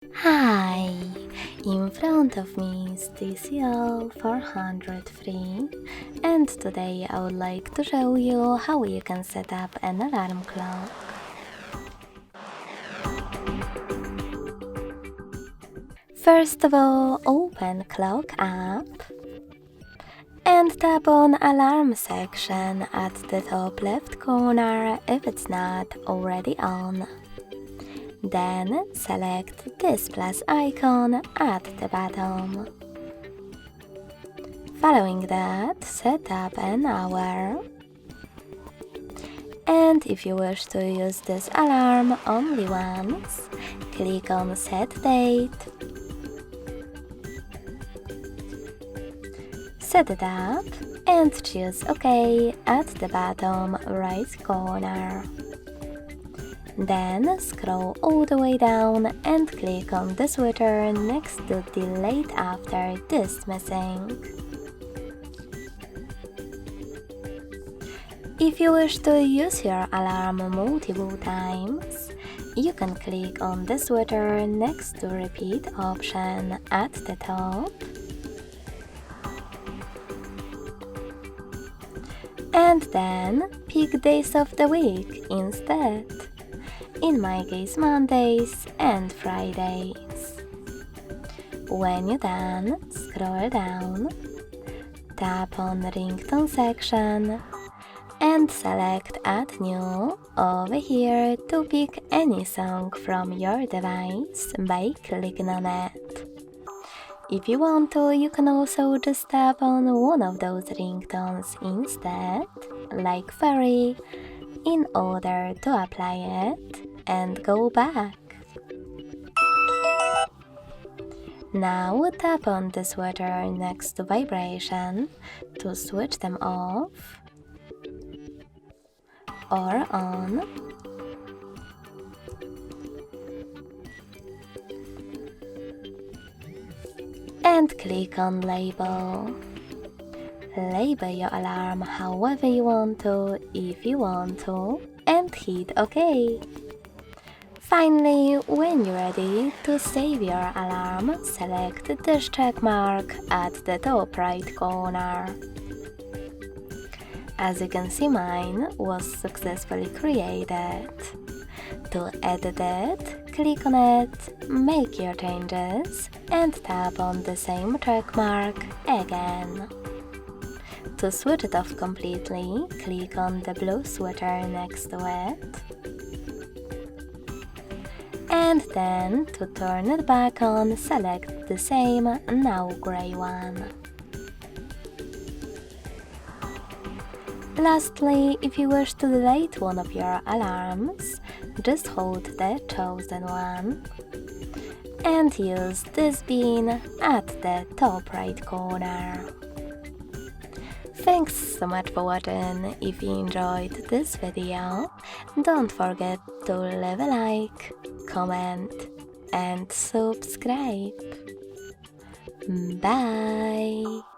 Hi! In front of me is TCL 403 and today I would like to show you how you can set up an alarm clock. First of all, open Clock app and tap on Alarm section at the top left corner if it's not already on. Then select this plus icon at the bottom. Following that, set up an hour. And if you wish to use this alarm only once, click on Set Date. Set it up and choose OK at the bottom right corner. Then scroll all the way down and click on the switcher next to Delete after dismissing. If you wish to use your alarm multiple times, you can click on the switcher next to Repeat option at the top. And then pick days of the week instead. In my case, Mondays and Fridays. When you're done, scroll down, tap on the ringtone section, and select Add New over here to pick any song from your device by clicking on it. If you want to, you can also just tap on one of those ringtones instead, like Fairy, in order to apply it and go back. Now tap on the switcher next to vibration to switch them off or on. And click on Label. Label your alarm however you want to, if you want to, and hit OK. Finally, when you're ready to save your alarm, select this check mark at the top right corner. As you can see, mine was successfully created. To edit it, click on it, make your changes, and tap on the same check mark again. To switch it off completely, click on the blue switcher next to it. And then, to turn it back on, select the same, now grey one. Lastly, if you wish to delete one of your alarms, just hold the chosen one and use this bean at the top right corner. Thanks so much for watching. If you enjoyed this video, don't forget to leave a like, comment and subscribe. Bye!